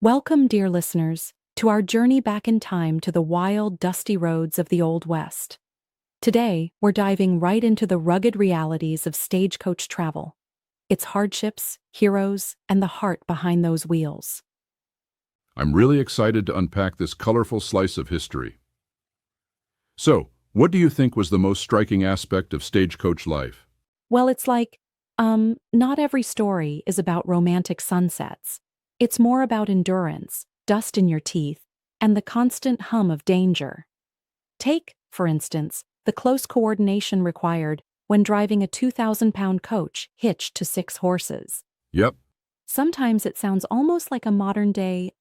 Welcome, dear listeners, to our journey back in time to the wild, dusty roads of the Old West. Today, we're diving right into the rugged realities of stagecoach travel, its hardships, heroes, and the heart behind those wheels. I'm really excited to unpack this colorful slice of history. So, what do you think was the most striking aspect of stagecoach life? Well, it's like, not every story is about romantic sunsets. It's more about endurance, dust in your teeth, and the constant hum of danger. Take, for instance, the close coordination required when driving a 2,000-pound coach hitched to 6 horses. Yep, Sometimes it sounds almost like a modern-day,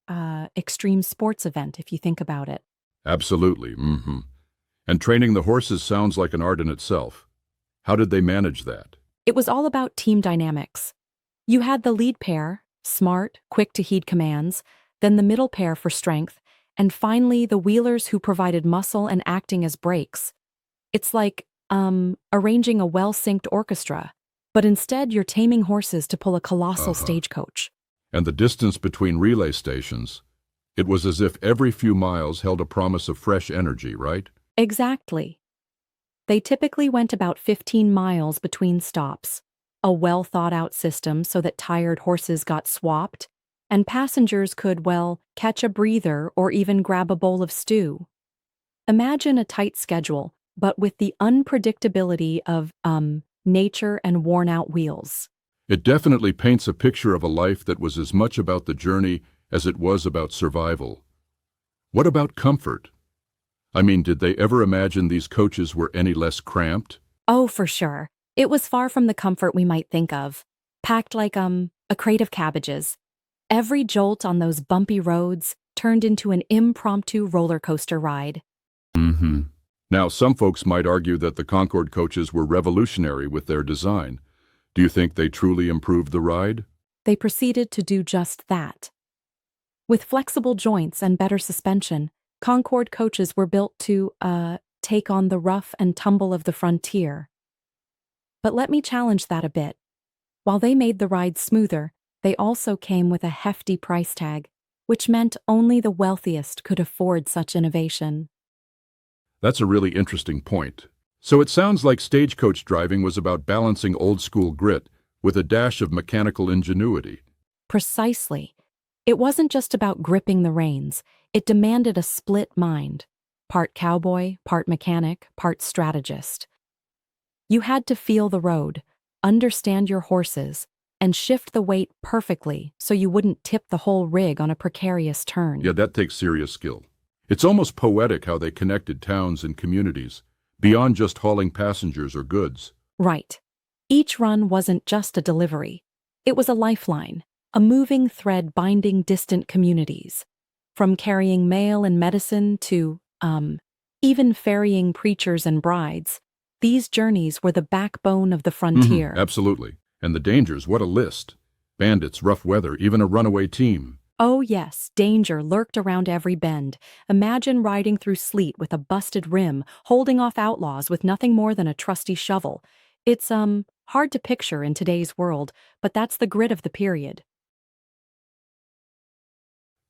extreme sports event if you think about it. absolutely. And training the horses sounds like an art in itself. How did they manage that? It was all about team dynamics. You had the lead pair, smart, quick to heed commands, then the middle pair for strength, and finally the wheelers who provided muscle and acting as brakes. It's like, arranging a well-synced orchestra, but instead you're taming horses to pull a colossal stagecoach. And the distance between relay stations. It was as if every few miles held a promise of fresh energy, right? Exactly. They typically went about 15 miles between stops, a well-thought-out system so that tired horses got swapped, and passengers could, well, catch a breather or even grab a bowl of stew. Imagine a tight schedule, but with the unpredictability of, nature and worn-out wheels. It definitely paints a picture of a life that was as much about the journey as it was about survival. What about comfort? I mean, did they ever imagine these coaches were any less cramped? Oh, for sure. It was far from the comfort we might think of, packed like, a crate of cabbages. Every jolt on those bumpy roads turned into an impromptu roller coaster ride. Now, some folks might argue that the Concorde coaches were revolutionary with their design. Do you think they truly improved the ride? They proceeded to do just that. With flexible joints and better suspension, Concorde coaches were built to, take on the rough and tumble of the frontier. But let me challenge that a bit. While they made the ride smoother, they also came with a hefty price tag, which meant only the wealthiest could afford such innovation. That's a really interesting point. So it sounds like stagecoach driving was about balancing old-school grit with a dash of mechanical ingenuity. Precisely. It wasn't just about gripping the reins. It demanded a split mind. Part cowboy, part mechanic, part strategist. You had to feel the road, understand your horses, and shift the weight perfectly so you wouldn't tip the whole rig on a precarious turn. Yeah, that takes serious skill. It's almost poetic how they connected towns and communities, beyond just hauling passengers or goods. Right. Each run wasn't just a delivery. It was a lifeline, a moving thread binding distant communities. From carrying mail and medicine to, even ferrying preachers and brides, these journeys were the backbone of the frontier. Absolutely. And the dangers, what a list. Bandits, rough weather, even a runaway team. Oh yes, danger lurked around every bend. Imagine riding through sleet with a busted rim, holding off outlaws with nothing more than a trusty shovel. It's, hard to picture in today's world, but that's the grit of the period.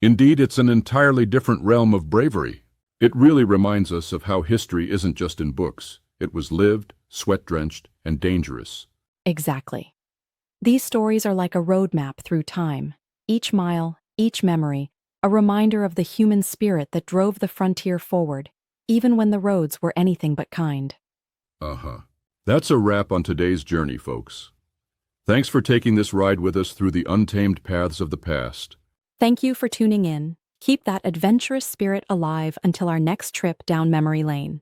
Indeed, it's an entirely different realm of bravery. It really reminds us of how history isn't just in books. It was lived, sweat-drenched, and dangerous. Exactly. These stories are like a roadmap through time. Each mile, each memory, a reminder of the human spirit that drove the frontier forward, even when the roads were anything but kind. That's a wrap on today's journey, folks. Thanks for taking this ride with us through the untamed paths of the past. Thank you for tuning in. Keep that adventurous spirit alive until our next trip down memory lane.